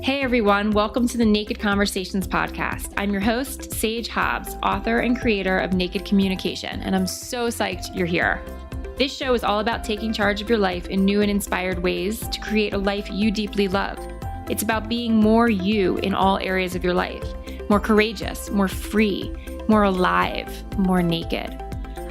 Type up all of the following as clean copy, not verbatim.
Hey everyone, welcome to the Naked Conversations podcast. I'm your host, Sage Hobbs, author and creator of Naked Communication, and I'm so psyched you're here. This show is all about taking charge of your life in new and inspired ways to create a life you deeply love. It's about being more you in all areas of your life, more courageous, more free, more alive, more naked.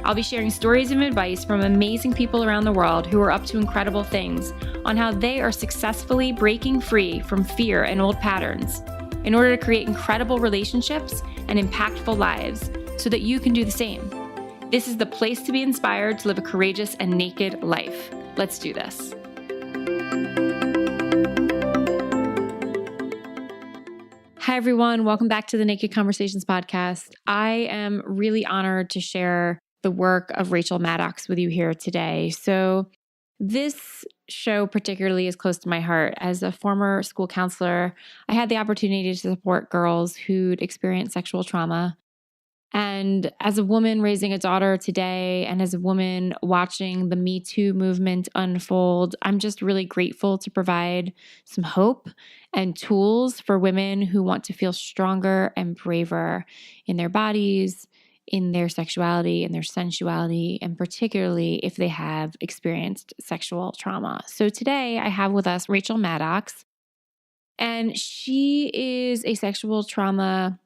I'll be sharing stories and advice from amazing people around the world who are up to incredible things on how they are successfully breaking free from fear and old patterns in order to create incredible relationships and impactful lives so that you can do the same. This is the place to be inspired to live a courageous and naked life. Let's do this. Hi, everyone. Welcome back to the Naked Conversations podcast. I am really honored to share the work of Rachael Maddox with you here today. So this show particularly is close to my heart. As a former school counselor, I had the opportunity to support girls who'd experienced sexual trauma. And as a woman raising a daughter today, and as a woman watching the Me Too movement unfold, I'm just really grateful to provide some hope and tools for women who want to feel stronger and braver in their bodies, in their sexuality, in their sensuality, and particularly if they have experienced sexual trauma. So today I have with us Rachael Maddox, and she is a sexual trauma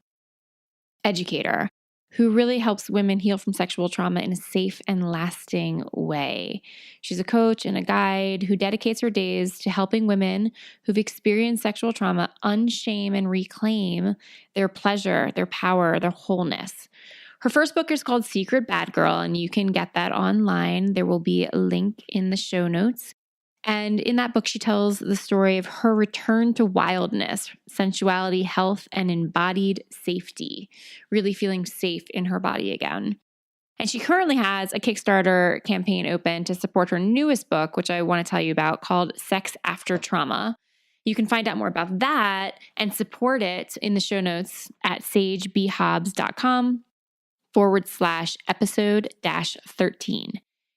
educator who really helps women heal from sexual trauma in a safe and lasting way. She's a coach and a guide who dedicates her days to helping women who've experienced sexual trauma unshame and reclaim their pleasure, their power, their wholeness. Her first book is called Secret Bad Girl, and you can get that online. There will be a link in the show notes. And in that book, she tells the story of her return to wildness, sensuality, health, and embodied safety, really feeling safe in her body again. And she currently has a Kickstarter campaign open to support her newest book, which I want to tell you about, called Sex After Trauma. You can find out more about that and support it in the show notes at sagebhobbs.com/episode-13.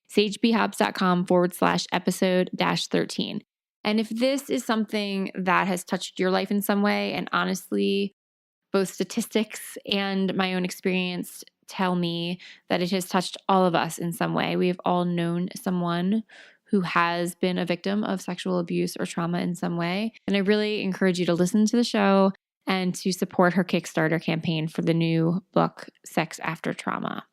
sagebhobbs.com/episode-13. And if this is something that has touched your life in some way, and honestly, both statistics and my own experience tell me that it has touched all of us in some way. We have all known someone who has been a victim of sexual abuse or trauma in some way. And I really encourage you to listen to the show and to support her Kickstarter campaign for the new book, Sex After Trauma.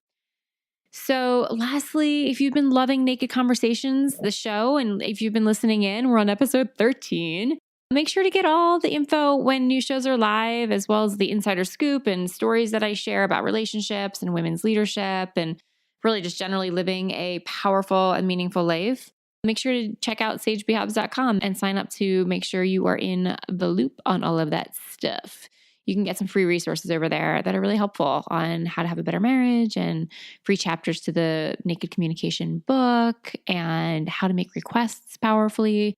So lastly, if you've been loving Naked Conversations, the show, and if you've been listening in, we're on episode 13. Make sure to get all the info when new shows are live, as well as the insider scoop and stories that I share about relationships and women's leadership and really just generally living a powerful and meaningful life. Make sure to check out sagebhobbs.com and sign up to make sure you are in the loop on all of that stuff. You can get some free resources over there that are really helpful on how to have a better marriage, and free chapters to the Naked Communication book, and how to make requests powerfully.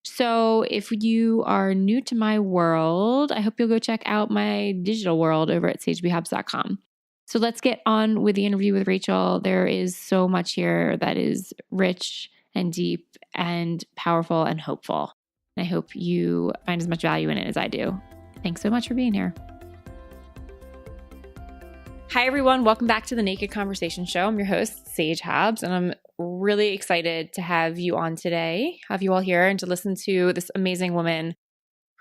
So if you are new to my world, I hope you'll go check out my digital world over at sagebhobbs.com. So let's get on with the interview with Rachael. There is so much here that is rich and deep and powerful and hopeful. And I hope you find as much value in it as I do. Thanks so much for being here. Hi, everyone. Welcome back to the Naked Conversation Show. I'm your host, Sage Hobbs, and I'm really excited to have you on today, have you all here, and to listen to this amazing woman,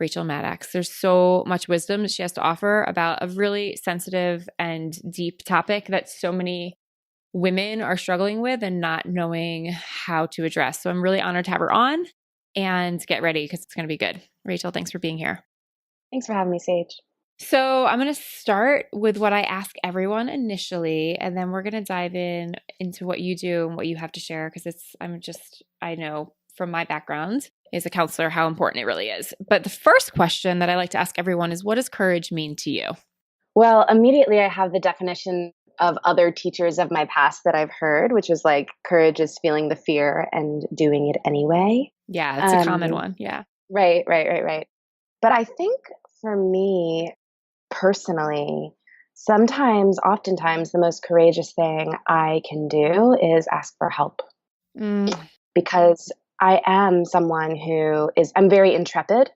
Rachael Maddox. There's so much wisdom that she has to offer about a really sensitive and deep topic that so many women are struggling with and not knowing how to address. So I'm really honored to have her on, and get ready because it's going to be good. Rachael, thanks for being here. Thanks for having me, Sage. So I'm going to start with what I ask everyone initially, and then we're going to dive into what you do and what you have to share, because I know from my background as a counselor how important it really is. But the first question that I like to ask everyone is, what does courage mean to you? Well, immediately I have the definition of other teachers of my past that I've heard, which is like, courage is feeling the fear and doing it anyway. Yeah, that's a common one. Yeah. Right. But I think for me personally, oftentimes the most courageous thing I can do is ask for help. Because I am someone I'm very intrepid.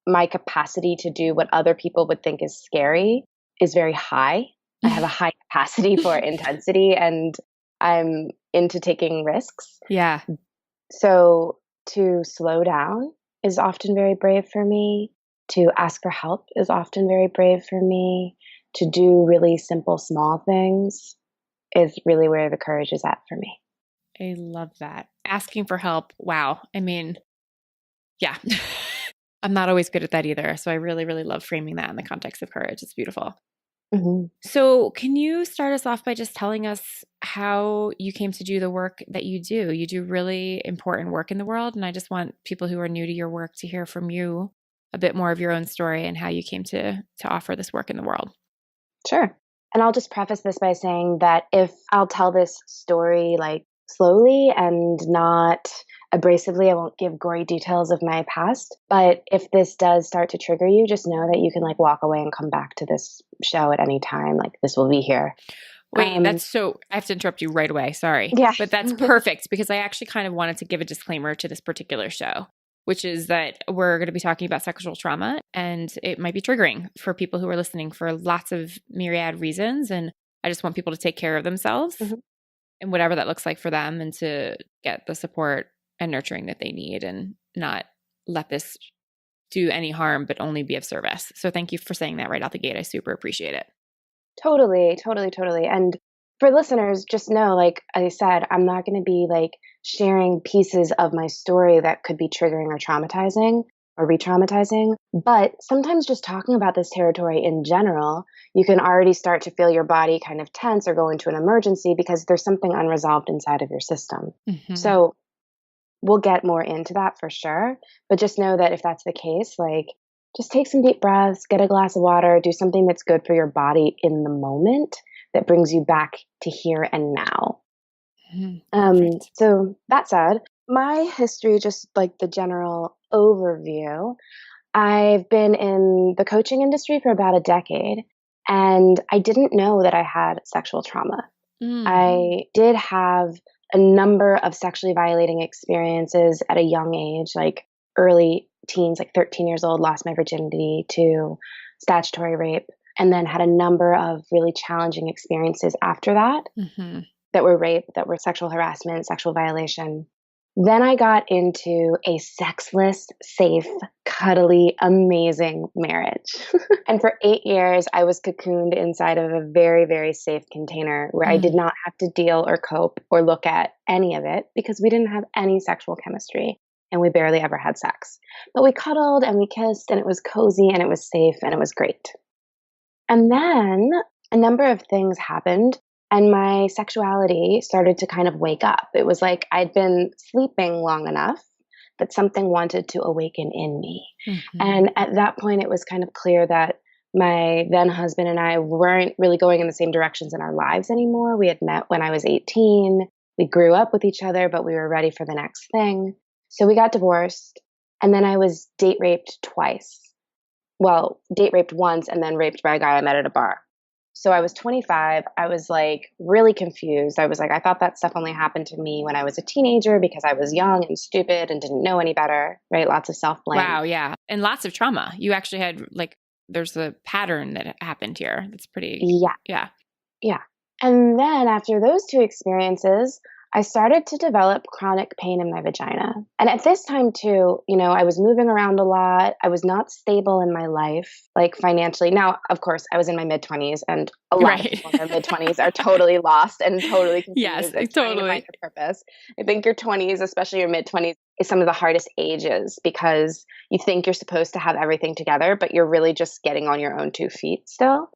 my capacity to do what other people would think is scary is very high. I have a high capacity for intensity, and I'm into taking risks. Yeah. So to slow down is often very brave for me. To ask for help is often very brave for me. To do really simple, small things is really where the courage is at for me. I love that. Asking for help. Wow. I mean, yeah. I'm not always good at that either. So I really, really love framing that in the context of courage. It's beautiful. Mm-hmm. So can you start us off by just telling us how you came to do the work that you do? You do really important work in the world. And I just want people who are new to your work to hear from you a bit more of your own story and how you came to offer this work in the world. Sure. And I'll just preface this by saying that if I'll tell this story like slowly and not abrasively, I won't give gory details of my past. But if this does start to trigger you, just know that you can like walk away and come back to this show at any time. Like this will be here. Wait, I have to interrupt you right away. Sorry. Yeah. But that's perfect because I actually kind of wanted to give a disclaimer to this particular show, which is that we're going to be talking about sexual trauma and it might be triggering for people who are listening for lots of myriad reasons. And I just want people to take care of themselves and whatever that looks like for them and to get the support and nurturing that they need and not let this do any harm, but only be of service. So thank you for saying that right out the gate. I super appreciate it. Totally. And for listeners, just know, like I said, I'm not going to be like sharing pieces of my story that could be triggering or traumatizing or re-traumatizing. But sometimes just talking about this territory in general, you can already start to feel your body kind of tense or go into an emergency because there's something unresolved inside of your system. Mm-hmm. So we'll get more into that for sure. But just know that if that's the case, like just take some deep breaths, get a glass of water, do something that's good for your body in the moment that brings you back to here and now. So that said, my history, just like the general overview, I've been in the coaching industry for about a decade, and I didn't know that I had sexual trauma. I did have a number of sexually violating experiences at a young age, like early teens, like 13 years old, lost my virginity to statutory rape, and then had a number of really challenging experiences after that that were rape, that were sexual harassment, sexual violation. Then I got into a sexless, safe, cuddly, amazing marriage. And for 8 years, I was cocooned inside of a very, very safe container where I did not have to deal or cope or look at any of it because we didn't have any sexual chemistry and we barely ever had sex. But we cuddled and we kissed and it was cozy and it was safe and it was great. And then a number of things happened. And my sexuality started to kind of wake up. It was like I'd been sleeping long enough that something wanted to awaken in me. And at that point, it was kind of clear that my then husband and I weren't really going in the same directions in our lives anymore. We had met when I was 18. We grew up with each other, but we were ready for the next thing. So we got divorced. And then I was date raped twice. Well, date raped once and then raped by a guy I met at a bar. So I was 25. I was like really confused. I was like, I thought that stuff only happened to me when I was a teenager because I was young and stupid and didn't know any better, right? Lots of self-blame. Wow, yeah. And lots of trauma. You actually had like, there's a pattern that happened here. That's pretty. Yeah. And then after those two experiences, I started to develop chronic pain in my vagina. And at this time too, I was moving around a lot. I was not stable in my life, like financially. Now, of course, I was in my mid-20s and a lot of people in their mid-20s are totally lost and totally confused. Yes, and totally. Trying to find their purpose. I think your 20s, especially your mid-20s, is some of the hardest ages because you think you're supposed to have everything together, but you're really just getting on your own 2 feet still.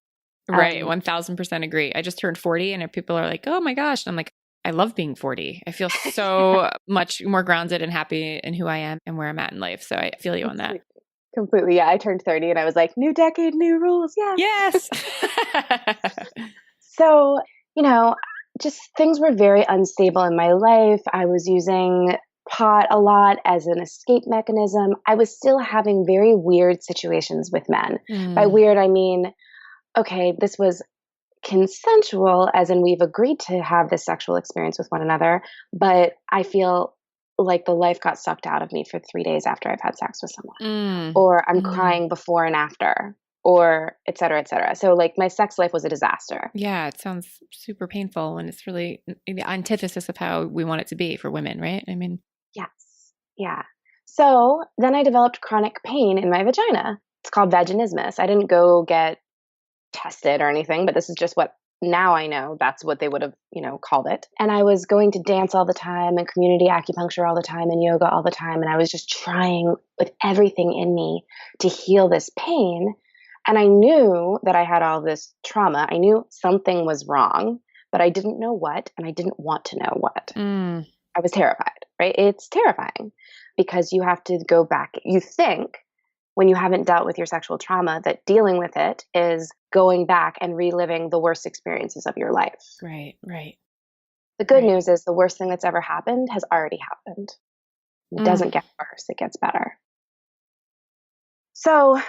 Right. 1000% agree. I just turned 40 and people are like, oh my gosh. And I'm like, I love being 40. I feel so much more grounded and happy in who I am and where I'm at in life. So I feel you on that. Completely. Yeah. I turned 30 and I was like, new decade, new rules. Yes. So, just things were very unstable in my life. I was using pot a lot as an escape mechanism. I was still having very weird situations with men. By weird, I mean, okay, this was consensual, as in we've agreed to have this sexual experience with one another, but I feel like the life got sucked out of me for 3 days after I've had sex with someone, Mm. or I'm Mm. crying before and after, or et cetera, et cetera. So like my sex life was a disaster. Yeah, it sounds super painful, and it's really the antithesis of how we want it to be for women, right? I mean, Yes. Yeah. So then I developed chronic pain in my vagina. It's called vaginismus. I didn't go get tested or anything, but this is just what now I know that's what they would have, called it. And I was going to dance all the time and community acupuncture all the time and yoga all the time. And I was just trying with everything in me to heal this pain. And I knew that I had all this trauma. I knew something was wrong, but I didn't know what, and I didn't want to know what. mm, I was terrified, right? It's terrifying because you have to go back. You think when you haven't dealt with your sexual trauma that dealing with it is going back and reliving the worst experiences of your life. right, right, The good right. news is the worst thing that's ever happened has already happened. It doesn't get worse, it gets better. So,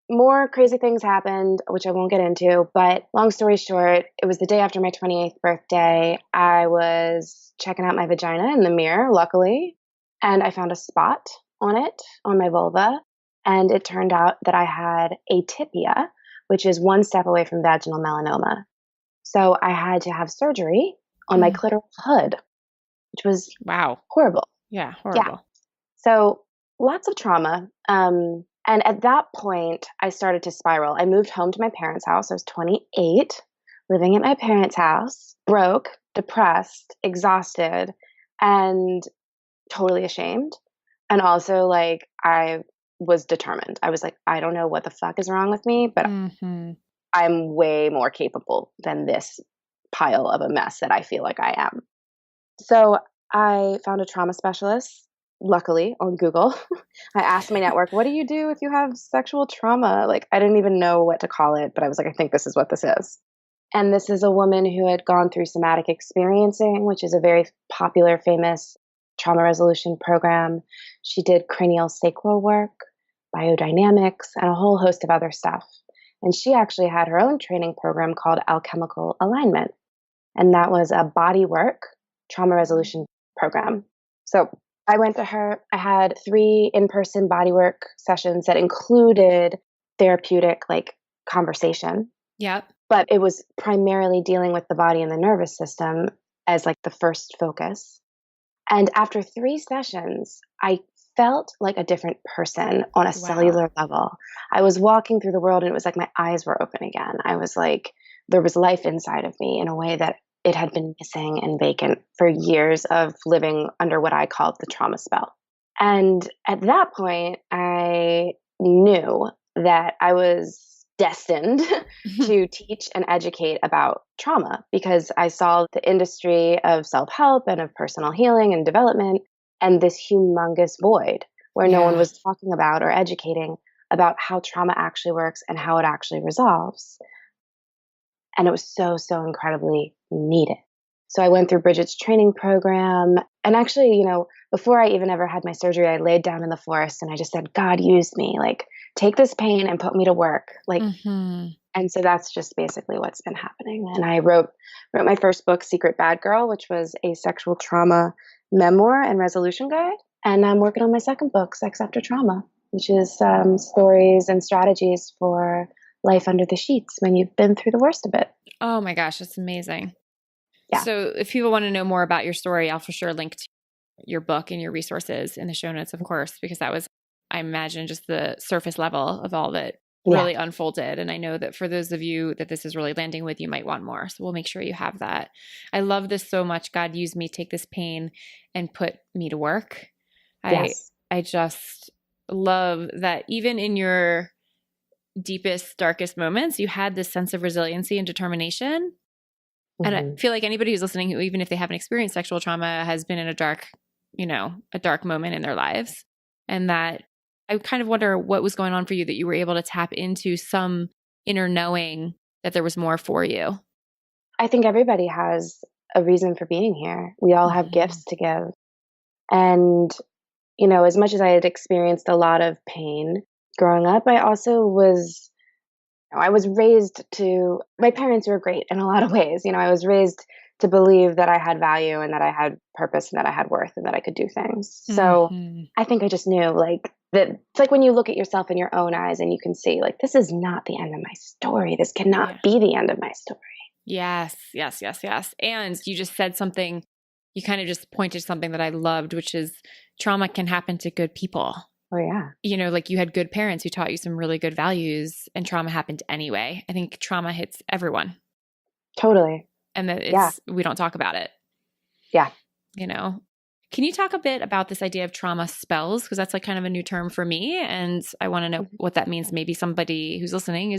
more crazy things happened, which I won't get into, but long story short, it was the day after my 28th birthday. I was checking out my vagina in the mirror, luckily, and I found a spot on it, on my vulva, and it turned out that I had atypia, which is one step away from vaginal melanoma. So I had to have surgery on my clitoral hood, which was Wow. horrible. Yeah, Yeah. horrible. So lots of trauma. And at that point, I started to spiral. I moved home to my parents' house. I was 28, living at my parents' house, broke, depressed, exhausted, and totally ashamed. And also, like, I was determined. I was like, I don't know what the fuck is wrong with me, but Mm-hmm. I'm way more capable than this pile of a mess that I feel like I am. So I found a trauma specialist, luckily, on Google. I asked my network, what do you do if you have sexual trauma? Like, I didn't even know what to call it, but I was like, I think this is what this is. And this is a woman who had gone through somatic experiencing, which is a very popular, famous trauma resolution program. She did cranial sacral work, biodynamics, and a whole host of other stuff. And she actually had her own training program called alchemical alignment. And that was a body work trauma resolution program. So I went to her. I had 3 in-person bodywork sessions that included therapeutic, like, conversation, Yep. but it was primarily dealing with the body and the nervous system as like the first focus. And after 3 sessions, I felt like a different person on a Wow. cellular level. I was walking through the world and it was like my eyes were open again. I was like, there was life inside of me in a way that it had been missing and vacant for years of living under what I called the trauma spell. And at that point, I knew that I was destined to teach and educate about trauma because I saw the industry of self help and of personal healing and development and this humongous void where no one Yeah. was talking about or educating about how trauma actually works and how it actually resolves. And it was so, so incredibly needed. So I went through Bridget's training program. And actually, before I even ever had my surgery, I laid down in the forest and I just said, God, use me. Like, take this pain and put me to work. Like, Mm-hmm. and so that's just basically what's been happening. And I wrote my first book, Secret Bad Girl, which was a sexual trauma memoir and resolution guide. And I'm working on my second book, Sex After Trauma, which is stories and strategies for life under the sheets when you've been through the worst of it. Oh my gosh, that's amazing. Yeah. So if people want to know more about your story, I'll for sure link to your book and your resources in the show notes, of course, because that was, I imagine, just the surface level of all that really unfolded. And I know that for those of you that this is really landing with, you might want more. So we'll make sure you have that. I love this so much. God, use me, take this pain and put me to work. Yes. I just love that even in your deepest, darkest moments, you had this sense of resiliency and determination. And I feel like anybody who's listening, who even if they haven't experienced sexual trauma, has been in a dark moment in their lives. And that I kind of wonder what was going on for you that you were able to tap into some inner knowing that there was more for you. I think everybody has a reason for being here. We all have gifts to give. And, as much as I had experienced a lot of pain growing up, I was raised my parents were great in a lot of ways. I was raised to believe that I had value and that I had purpose and that I had worth and that I could do things. So I think I just knew like that it's like when you look at yourself in your own eyes and you can see like, this is not the end of my story. This cannot be the end of my story. Yes, yes, yes, yes. And you just said something, you kind of just pointed to something that I loved, which is trauma can happen to good people. Oh, yeah. You know, like you had good parents who taught you some really good values and trauma happened anyway. I think trauma hits everyone. Totally. And that we don't talk about it. Yeah. You know, can you talk a bit about this idea of trauma spells? Because that's like kind of a new term for me. And I want to know what that means. Maybe somebody who's listening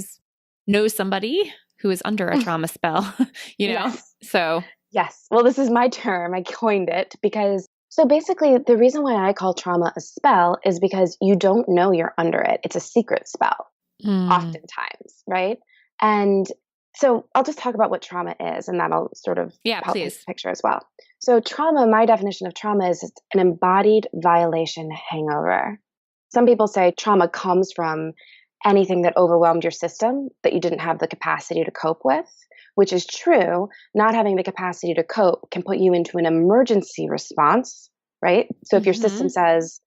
knows somebody who is under a trauma spell, you know? Yes. So. Yes. Well, this is my term. I coined it because, so basically the reason why I call trauma a spell is because you don't know you're under it. It's a secret spell, oftentimes, right? And so I'll just talk about what trauma is, and that'll sort of help me picture as well. So trauma, my definition of trauma is an embodied violation hangover. Some people say trauma comes from anything that overwhelmed your system that you didn't have the capacity to cope with, which is true. Not having the capacity to cope can put you into an emergency response, right? So if your system says,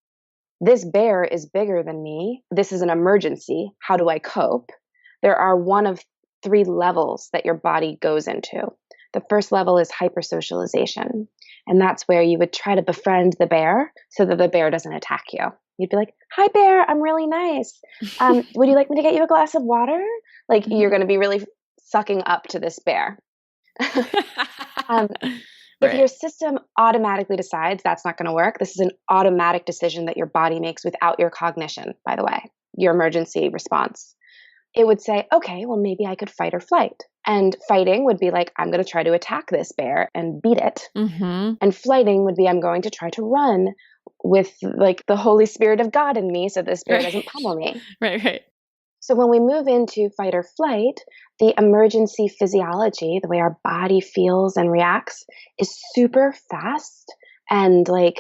this bear is bigger than me, this is an emergency, how do I cope? There are one of 3 levels that your body goes into. The first level is hypersocialization. And that's where you would try to befriend the bear so that the bear doesn't attack you. You'd be like, hi, bear, I'm really nice. Would you like me to get you a glass of water? Like, you're going to be really sucking up to this bear. If your system automatically decides that's not going to work, this is an automatic decision that your body makes without your cognition, by the way, your emergency response. It would say, okay, well, maybe I could fight or flight. And fighting would be like, I'm going to try to attack this bear and beat it. And flighting would be, I'm going to try to run with like the Holy Spirit of God in me so this bear doesn't pummel me. Right. So when we move into fight or flight, the emergency physiology, the way our body feels and reacts, is super fast and like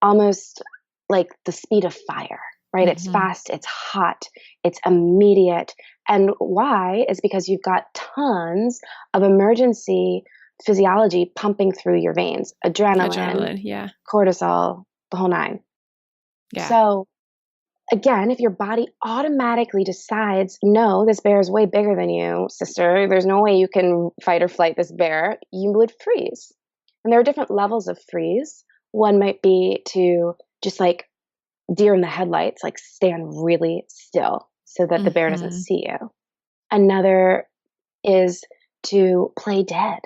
almost like the speed of fire. Right? It's fast, it's hot, it's immediate. And why is because you've got tons of emergency physiology pumping through your veins. Adrenaline, cortisol, the whole 9. Yeah. So again, if your body automatically decides, no, this bear is way bigger than you, sister, there's no way you can fight or flight this bear, you would freeze. And there are different levels of freeze. One might be to just like deer in the headlights, like stand really still so that the bear doesn't see you. Another is to play dead,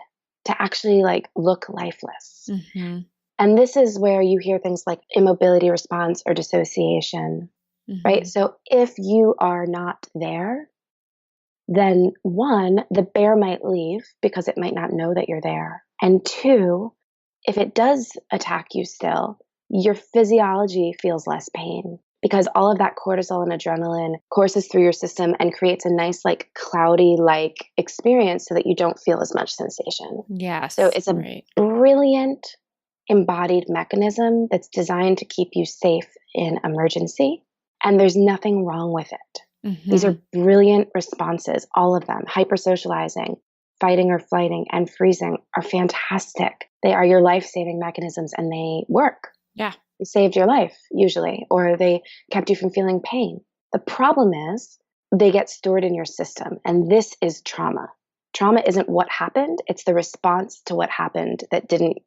to actually like look lifeless. And this is where you hear things like immobility response or dissociation, right? So if you are not there, then 1, the bear might leave because it might not know that you're there. And 2, if it does attack you still, your physiology feels less pain because all of that cortisol and adrenaline courses through your system and creates a nice, like cloudy like experience so that you don't feel as much sensation. Yes. So it's a brilliant embodied mechanism that's designed to keep you safe in emergency. And there's nothing wrong with it. These are brilliant responses, all of them. Hypersocializing, fighting or flighting, and freezing are fantastic. They are your life-saving mechanisms and they work. Yeah. They saved your life, usually, or they kept you from feeling pain. The problem is they get stored in your system, and this is trauma. Trauma isn't what happened, it's the response to what happened that didn't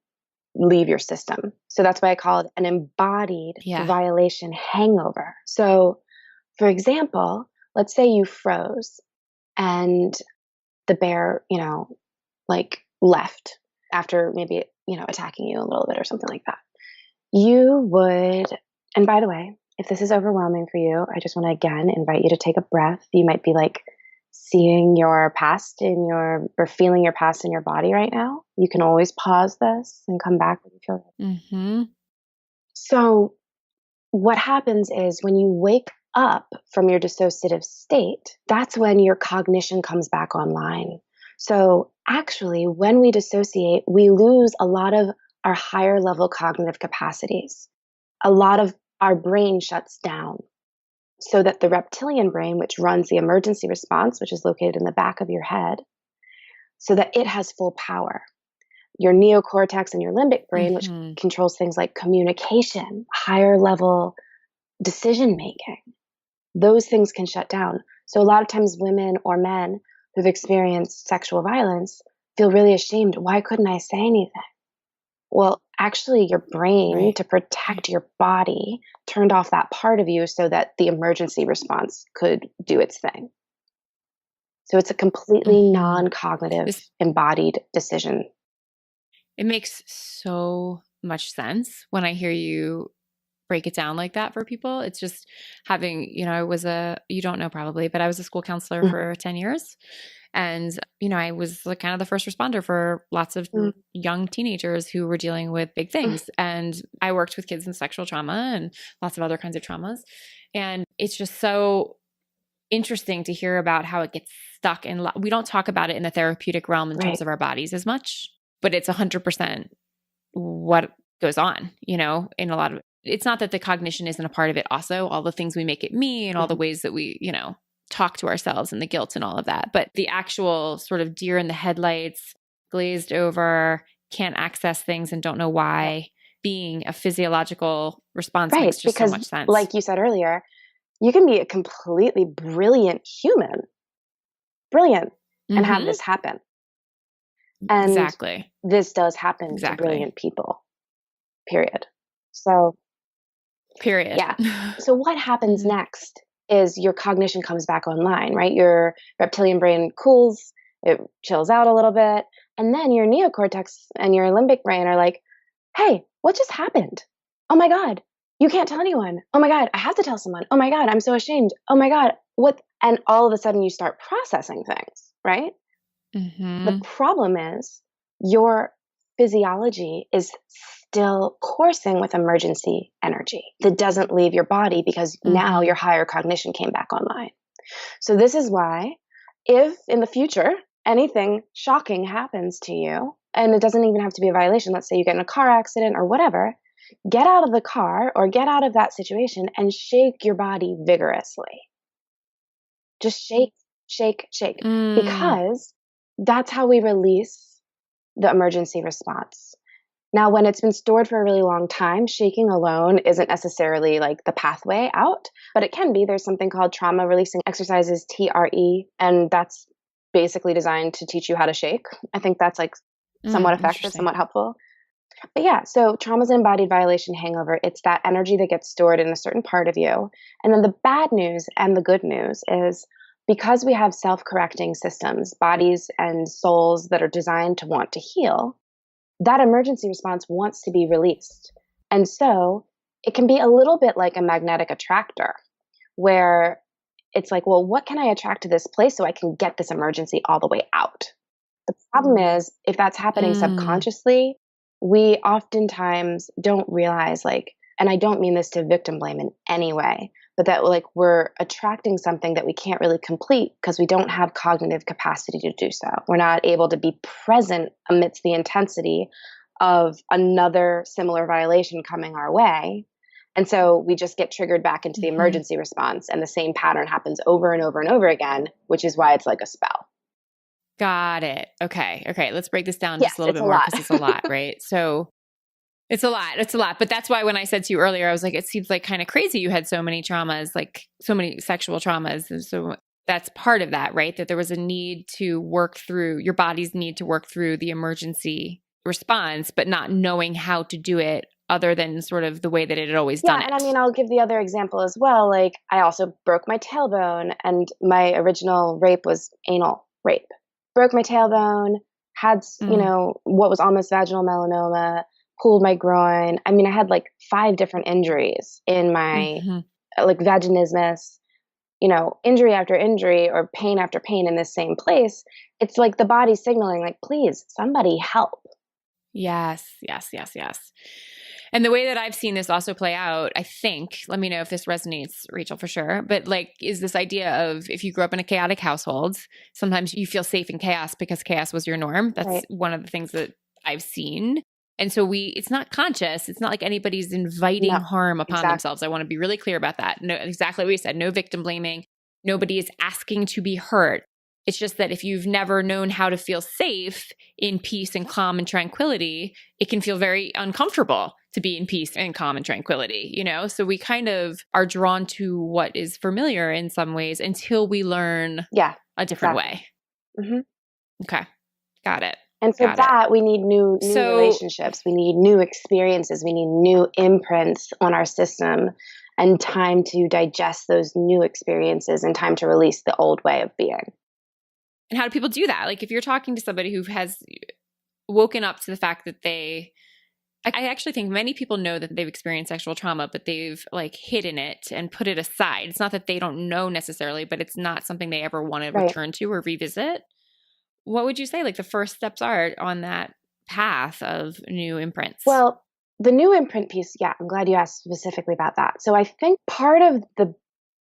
leave your system. So that's why I call it an embodied violation hangover. So, for example, let's say you froze and the bear, like left after maybe, attacking you a little bit or something like that. You would, and by the way, if this is overwhelming for you, I just want to again invite you to take a breath. You might be like seeing your past or feeling your past in your body right now. You can always pause this and come back when you feel ready. So what happens is when you wake up from your dissociative state, that's when your cognition comes back online. So actually, when we dissociate, we lose a lot of our higher level cognitive capacities. A lot of our brain shuts down so that the reptilian brain, which runs the emergency response, which is located in the back of your head, so that it has full power. your neocortex and your limbic brain, which Mm-hmm. controls things like communication, higher level decision making. Those things can shut down. So a lot of times women or men who've experienced sexual violence feel really ashamed. Why couldn't I say anything? Well, actually, your brain, Right. to protect your body, turned off that part of you so that the emergency response could do its thing. So it's a completely Mm-hmm. non-cognitive, embodied decision. It makes so much sense when I hear you break it down like that for people. It's just having, you don't know probably, but I was a school counselor for 10 years. And, I was like kind of the first responder for lots of young teenagers who were dealing with big things. And I worked with kids in sexual trauma and lots of other kinds of traumas. And it's just so interesting to hear about how it gets stuck in. We don't talk about it in the therapeutic realm in terms of our bodies as much, but it's 100% what goes on, in a lot of, it's not that the cognition isn't a part of it also, all the things we make it mean, all the ways that we, talk to ourselves and the guilt and all of that. But the actual sort of deer in the headlights, glazed over, can't access things and don't know why, being a physiological response makes just so much sense. Like you said earlier, you can be a completely brilliant human, and have this happen. And exactly. This does happen to brilliant people, period. So, period. Yeah. So what happens next is your cognition comes back online, right? Your reptilian brain cools, it chills out a little bit. And then your neocortex and your limbic brain are like, hey, what just happened? Oh my God, you can't tell anyone. Oh my God, I have to tell someone. Oh my God, I'm so ashamed. Oh my God, what? And all of a sudden you start processing things, right? The problem is your physiology is still coursing with emergency energy that doesn't leave your body because now your higher cognition came back online. So this is why if in the future anything shocking happens to you, and it doesn't even have to be a violation, let's say you get in a car accident or whatever, get out of the car or get out of that situation and shake your body vigorously. Just shake, shake, shake. Because that's how we release the emergency response. Now, when it's been stored for a really long time, shaking alone isn't necessarily like the pathway out, but it can be. There's something called trauma releasing exercises, TRE, and that's basically designed to teach you how to shake. I think that's like somewhat effective, somewhat helpful. But yeah, so trauma is an embodied violation hangover. It's that energy that gets stored in a certain part of you. And then the bad news and the good news is because we have self-correcting systems, bodies and souls that are designed to want to heal, that emergency response wants to be released. And so it can be a little bit like a magnetic attractor where it's like, well, what can I attract to this place so I can get this emergency all the way out? The problem is if that's happening subconsciously, we oftentimes don't realize and I don't mean this to victim blame in any way, but that we're attracting something that we can't really complete because we don't have cognitive capacity to do so. We're not able to be present amidst the intensity of another similar violation coming our way. And so we just get triggered back into the emergency response, and the same pattern happens over and over and over again, which is why it's like a spell. Got it. Okay. Let's break this down just a little bit more because it's a lot, right? So it's a lot. But that's why when I said to you earlier, I was like, it seems like kind of crazy you had so many traumas, like so many sexual traumas. And so that's part of that, right? That there was a need to work through your body's need to work through the emergency response, but not knowing how to do it other than sort of the way that it had always done it. And I mean, I'll give the other example as well. Like I also broke my tailbone, and my original rape was anal rape. Broke my tailbone, had, what was almost vaginal melanoma, pulled my groin. I mean, I had 5 different injuries in my, vaginismus, injury after injury or pain after pain in this same place. It's like the body signaling, please, somebody help. Yes. And the way that I've seen this also play out, I think, let me know if this resonates, Rachel, for sure, but is this idea of if you grew up in a chaotic household, sometimes you feel safe in chaos because chaos was your norm. That's one of the things that I've seen. And so it's not conscious. It's not like anybody's inviting harm upon themselves. I want to be really clear about that. No, exactly what you said. No victim blaming. Nobody is asking to be hurt. It's just that if you've never known how to feel safe in peace and calm and tranquility, it can feel very uncomfortable to be in peace and calm and tranquility, you know? So we kind of are drawn to what is familiar in some ways until we learn a different way. Mm-hmm. Okay. Got it. And for that, we need new relationships. We need new experiences. We need new imprints on our system and time to digest those new experiences and time to release the old way of being. And how do people do that? Like if you're talking to somebody who has woken up to the fact that I actually think many people know that they've experienced sexual trauma, but they've like hidden it and put it aside. It's not that they don't know necessarily, but it's not something they ever want to return to or revisit. What would you say like the first steps are on that path of new imprints? Well, the new imprint piece, I'm glad you asked specifically about that. So I think part of the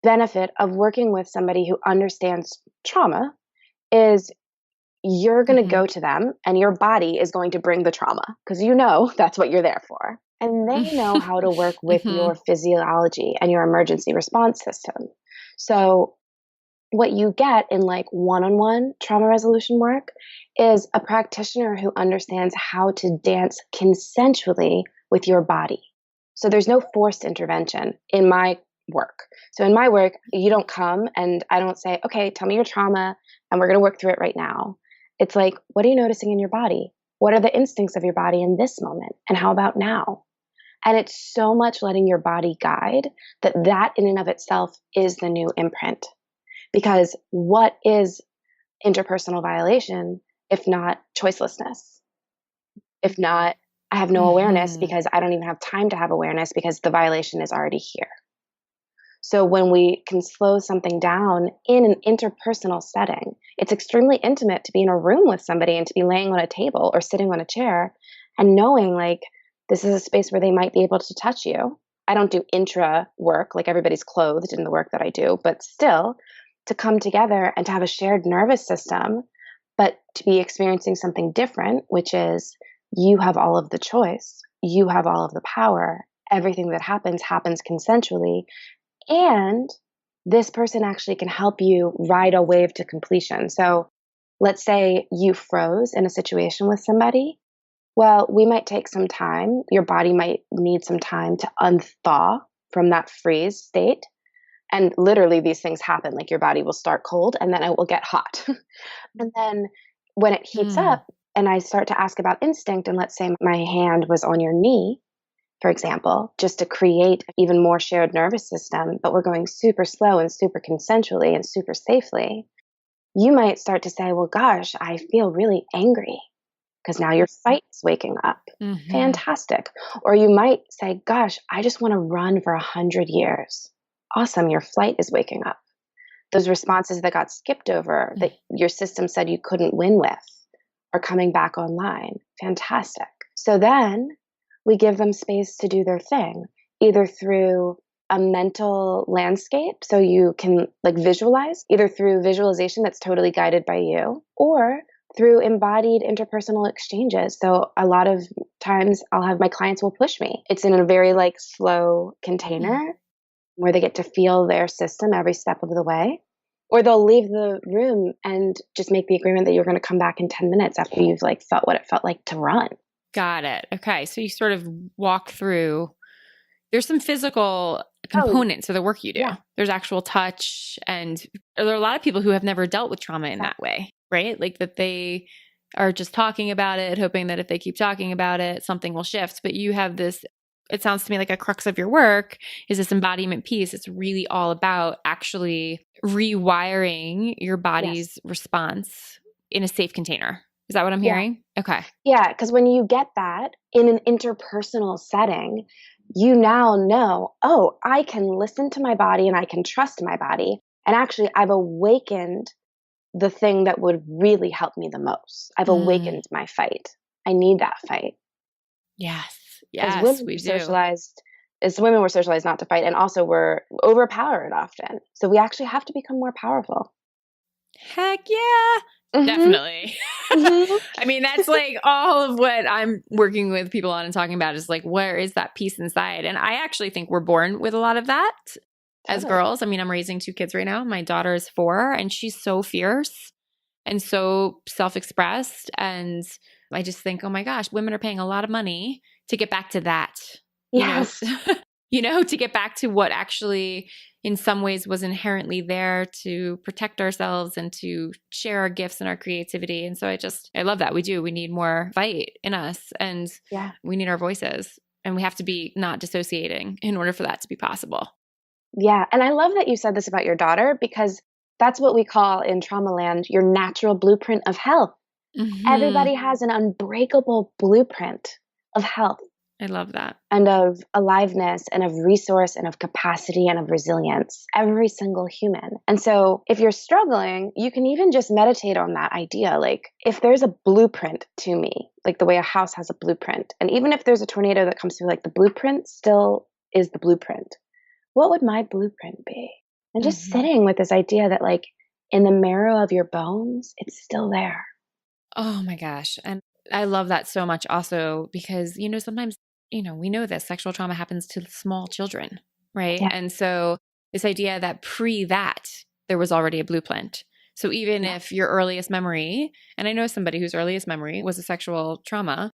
benefit of working with somebody who understands trauma is you're going to go to them and your body is going to bring the trauma because you know that's what you're there for. And they know how to work with your physiology and your emergency response system. So what you get in like one-on-one trauma resolution work is a practitioner who understands how to dance consensually with your body. So there's no forced intervention in my work. So in my work, you don't come and I don't say, okay, tell me your trauma and we're going to work through it right now. It's like, what are you noticing in your body? What are the instincts of your body in this moment? And how about now? And it's so much letting your body guide that in and of itself is the new imprint. Because what is interpersonal violation if not choicelessness? If not, I have no awareness because I don't even have time to have awareness because the violation is already here. So when we can slow something down in an interpersonal setting, it's extremely intimate to be in a room with somebody and to be laying on a table or sitting on a chair and knowing like this is a space where they might be able to touch you. I don't do intra work, like everybody's clothed in the work that I do, but still to come together and to have a shared nervous system, but to be experiencing something different, which is you have all of the choice, you have all of the power, everything that happens consensually. And this person actually can help you ride a wave to completion. So let's say you froze in a situation with somebody. Well, we might take some time. Your body might need some time to unthaw from that freeze state. And literally these things happen. Like your body will start cold and then it will get hot. And then when it heats up and I start to ask about instinct, and let's say my hand was on your knee, for example, just to create even more shared nervous system, but we're going super slow and super consensually and super safely, you might start to say, well, gosh, I feel really angry because now your fight is waking up. Fantastic. Or you might say, gosh, I just want to run for 100 years. Awesome. Your flight is waking up. Those responses that got skipped over that your system said you couldn't win with are coming back online. Fantastic. So then we give them space to do their thing, either through a mental landscape, so you can like visualize, either through visualization that's totally guided by you, or through embodied interpersonal exchanges. So a lot of times I'll have my clients will push me. It's in a very like slow container where they get to feel their system every step of the way. Or they'll leave the room and just make the agreement that you're going to come back in 10 minutes after you've like felt what it felt like to run. Got it. Okay. So you sort of walk through, there's some physical components to the work you do. Yeah. There's actual touch, and there are a lot of people who have never dealt with trauma in that way, right? Like that they are just talking about it, hoping that if they keep talking about it, something will shift. But you have this, it sounds to me like a crux of your work is this embodiment piece. It's really all about actually rewiring your body's response in a safe container. Is that what I'm hearing? Okay. Yeah, because when you get that in an interpersonal setting, you now know, oh, I can listen to my body and I can trust my body. And actually, I've awakened the thing that would really help me the most. I've awakened my fight. I need that fight. Yes. Yes, We do. As women, we're socialized not to fight, and also we're overpowered often. So we actually have to become more powerful. Heck yeah. Definitely. I mean, that's like all of what I'm working with people on and talking about is like, where is that peace inside? And I actually think we're born with a lot of that as girls. I mean, I'm raising 2 kids right now. My daughter is 4 and she's so fierce. and so self-expressed. And I just think, oh my gosh, women are paying a lot of money to get back to that, Yes. to get back to what actually in some ways was inherently there to protect ourselves and to share our gifts and our creativity. And so I love that. We need more fight in us, and Yeah. we need our voices, and we have to be not dissociating in order for that to be possible. Yeah. And I love that you said this about your daughter, because that's what we call in trauma land your natural blueprint of health. Everybody has an unbreakable blueprint of health. I love that. And of aliveness and of resource and of capacity and of resilience, every single human. And so if you're struggling, you can even just meditate on that idea. Like, if there's a blueprint to me, like the way a house has a blueprint, and even if there's a tornado that comes through, like the blueprint still is the blueprint. What would my blueprint be? And just sitting with this idea that, like, in the marrow of your bones, it's still there. Oh my gosh. And I love that so much also because, sometimes, we know this sexual trauma happens to small children, right? Yeah. And so this idea that that there was already a blueprint. So even if your earliest memory, and I know somebody whose earliest memory was a sexual trauma,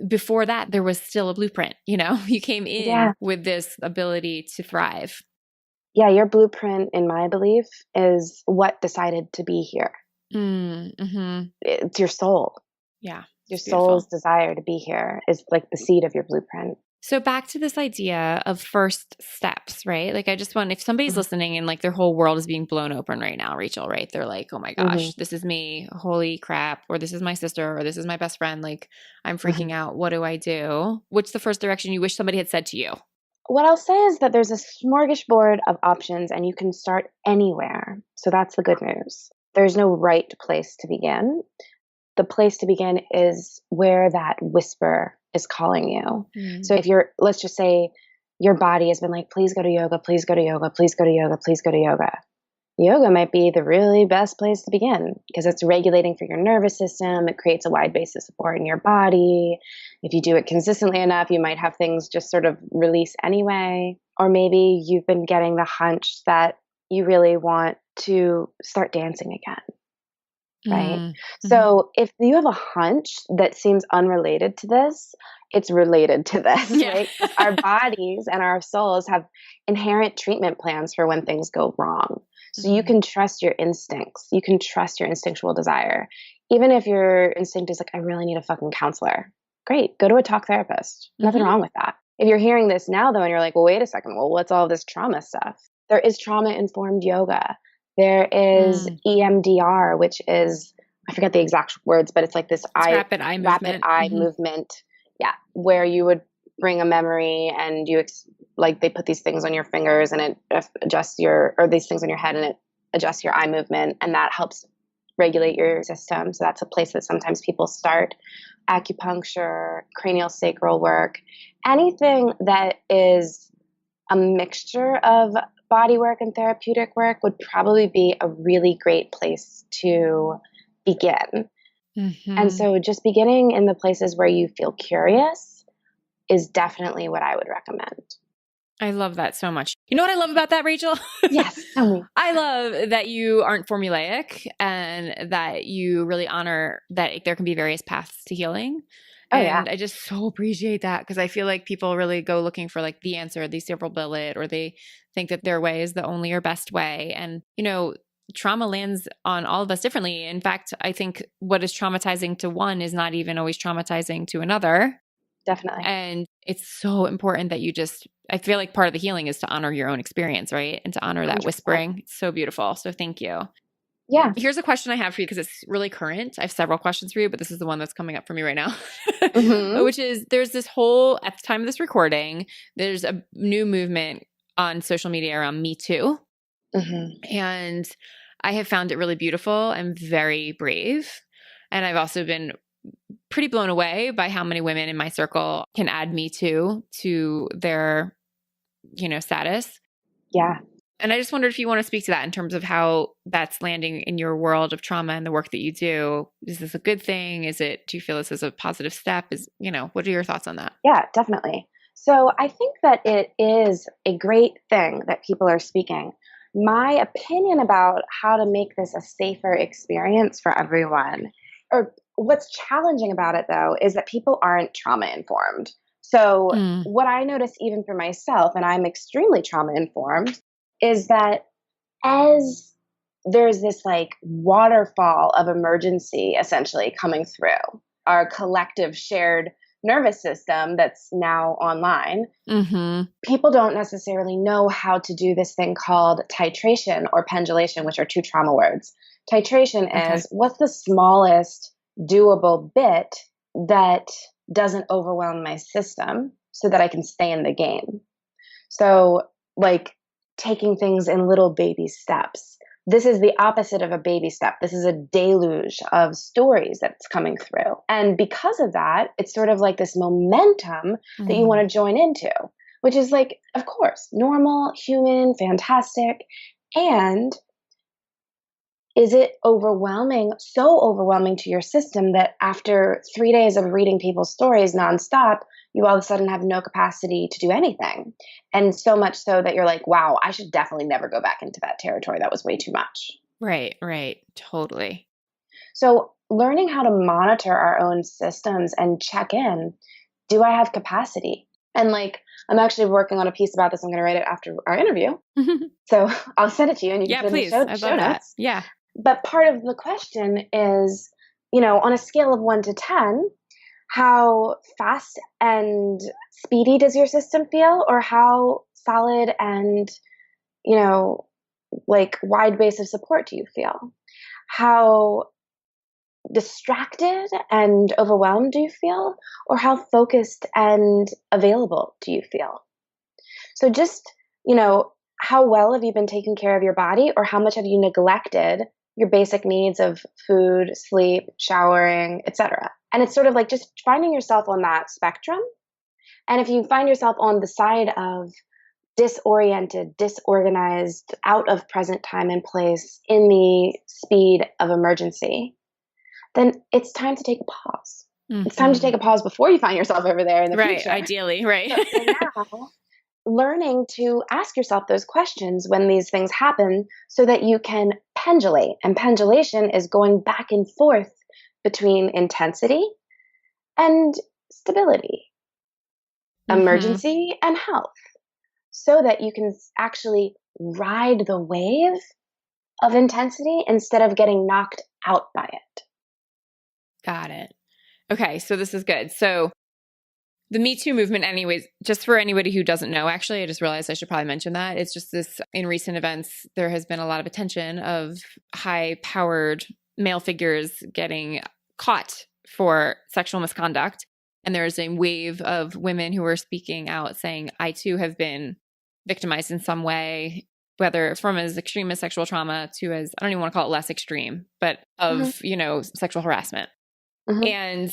before that, there was still a blueprint, you came in with this ability to thrive. Yeah. Your blueprint, in my belief, is what decided to be here. It's your soul. Yeah. Your soul's desire to be here is like the seed of your blueprint. So back to this idea of first steps, right? Like, I just want, if somebody's listening and like their whole world is being blown open right now, Rachael, right? They're like, oh my gosh, this is me. Holy crap. Or this is my sister, or this is my best friend. Like, I'm freaking out. What do I do? What's the first direction you wish somebody had said to you? What I'll say is that there's a smorgasbord of options and you can start anywhere. So that's the good news. There's no right place to begin. The place to begin is where that whisper is calling you. So if let's just say your body has been like, please go to yoga, please go to yoga, please go to yoga, please go to yoga. Yoga might be the really best place to begin because it's regulating for your nervous system. It creates a wide base of support in your body. If you do it consistently enough, you might have things just sort of release anyway. Or maybe you've been getting the hunch that you really want to start dancing again. Right. So if you have a hunch that seems unrelated to this, it's related to this, right? Our bodies and our souls have inherent treatment plans for when things go wrong. So you can trust your instincts. You can trust your instinctual desire. Even if your instinct is like, I really need a fucking counselor. Great. Go to a talk therapist. Nothing wrong with that. If you're hearing this now, though, and you're like, well, wait a second. Well, what's all this trauma stuff? There is trauma-informed yoga. There is EMDR, which is, I forget the exact words, but it's like this rapid eye movement. Yeah. Where you would bring a memory and they put these things on your fingers and it adjusts or these things on your head and it adjusts your eye movement. And that helps regulate your system. So that's a place that sometimes people start. Acupuncture, cranial sacral work, anything that is a mixture of body work and therapeutic work would probably be a really great place to begin. And so just beginning in the places where you feel curious is definitely what I would recommend. I love that so much. You know what I love about that, Rachael? Yes, tell me. I love that you aren't formulaic and that you really honor that there can be various paths to healing. And I just so appreciate that because I feel like people really go looking for like the answer, the silver bullet, or they think that their way is the only or best way. And, trauma lands on all of us differently. In fact, I think what is traumatizing to one is not even always traumatizing to another. Definitely. And it's so important that I feel like part of the healing is to honor your own experience, right? And to honor that 100%. Whispering. It's so beautiful. So thank you. Yeah. Here's a question I have for you because it's really current. I have several questions for you, but this is the one that's coming up for me right now, which is there's this whole, at the time of this recording, there's a new movement on social media around Me Too. And I have found it really beautiful and very brave. And I've also been pretty blown away by how many women in my circle can add Me Too to their, status. Yeah. And I just wondered if you want to speak to that in terms of how that's landing in your world of trauma and the work that you do. Is this a good thing? Do you feel this is a positive step? What are your thoughts on that? Yeah, definitely. So I think that it is a great thing that people are speaking, my opinion about how to make this a safer experience for everyone, or what's challenging about it though, is that people aren't trauma informed. So, Mm. what I notice even for myself, and I'm extremely trauma informed, is that as there's this like waterfall of emergency essentially coming through our collective shared nervous system that's now online, Mm-hmm. people don't necessarily know how to do this thing called titration or pendulation, which are two trauma words. Titration Okay. is what's the smallest doable bit that doesn't overwhelm my system so that I can stay in the game. So, like taking things in little baby steps. This is the opposite of a baby step. This is a deluge of stories that's coming through. And because of that, it's sort of like this momentum that you want to join into, which is like, of course, normal, human, fantastic. And is it overwhelming, so overwhelming to your system that after 3 days of reading people's stories nonstop, you all of a sudden have no capacity to do anything? And so much so that you're like, wow, I should definitely never go back into that territory. That was way too much. Right. Totally. So, learning how to monitor our own systems and check in, do I have capacity? And like, I'm actually working on a piece about this. I'm going to write it after our interview. So, I'll send it to you and you can Yeah, put it in please. the I'd show love that. notes. Yeah. But part of the question is, on a scale of 1 to 10, how fast and speedy does your system feel, or how solid and, like wide base of support do you feel? How distracted and overwhelmed do you feel, or how focused and available do you feel? So just, how well have you been taking care of your body, or how much have you neglected your basic needs of food, sleep, showering, etc.? And it's sort of like just finding yourself on that spectrum. And if you find yourself on the side of disoriented, disorganized, out of present time and place in the speed of emergency, then it's time to take a pause. It's time to take a pause before you find yourself over there in the Right. future. Ideally. Right. But for now, learning to ask yourself those questions when these things happen so that you can pendulate. And pendulation is going back and forth between intensity and stability, emergency and health, so that you can actually ride the wave of intensity instead of getting knocked out by it. Got it. Okay. So this is good. So the Me Too movement, anyways, just for anybody who doesn't know, actually, I just realized I should probably mention that. It's just this, in recent events, there has been a lot of attention of high-powered male figures getting caught for sexual misconduct. And there's a wave of women who are speaking out saying, I too have been victimized in some way, whether from as extreme as sexual trauma to as, I don't even want to call it less extreme, but of, sexual harassment. And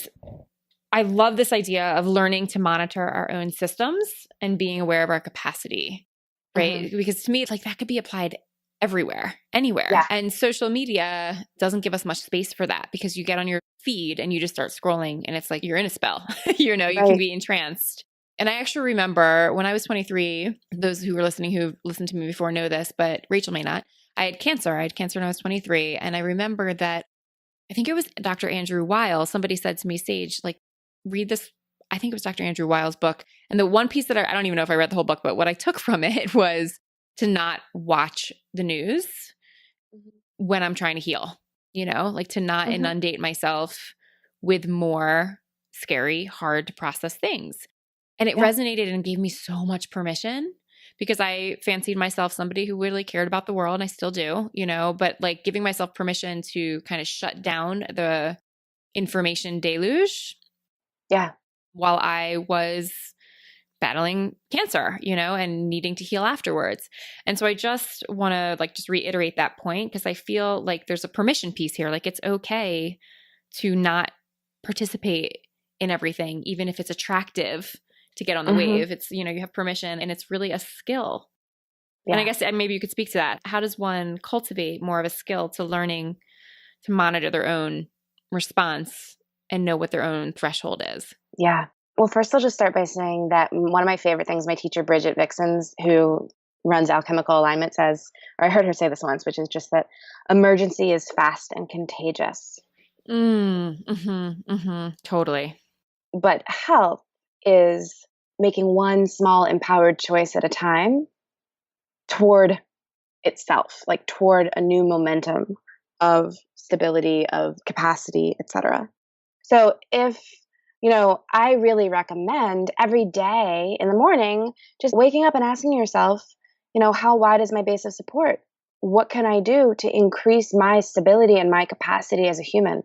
I love this idea of learning to monitor our own systems and being aware of our capacity, right? Because to me, it's like that could be applied everywhere, anywhere. Yeah. And social media doesn't give us much space for that because you get on your feed and you just start scrolling and it's like you're in a spell, you can be entranced. And I actually remember when I was 23, those who were listening, who listened to me before know this, but Rachel may not. I had cancer. I had cancer when I was 23. And I remember that I think it was Dr. Andrew Weil. Somebody said to me, Sage, like, read this. I think it was Dr. Andrew Weil's book. And the one piece that I don't even know if I read the whole book, but what I took from it was to not watch the news when I'm trying to heal, like to not inundate myself with more scary, hard to process things. And it resonated and gave me so much permission because I fancied myself somebody who really cared about the world. And I still do, but like giving myself permission to kind of shut down the information deluge. Yeah. While I was battling cancer, and needing to heal afterwards. And so I just want to just reiterate that point because I feel like there's a permission piece here. Like it's okay to not participate in everything, even if it's attractive to get on the wave. It's, you have permission and it's really a skill. Yeah. And I guess maybe you could speak to that. How does one cultivate more of a skill to learning to monitor their own response and know what their own threshold is? Yeah. Well, first I'll just start by saying that one of my favorite things, my teacher, Bridget Vixens, who runs Alchemical Alignment says, or I heard her say this once, which is just that emergency is fast and contagious. Totally. But health is making one small empowered choice at a time toward itself, like toward a new momentum of stability, of capacity, etc. So if, I really recommend every day in the morning, just waking up and asking yourself, how wide is my base of support? What can I do to increase my stability and my capacity as a human?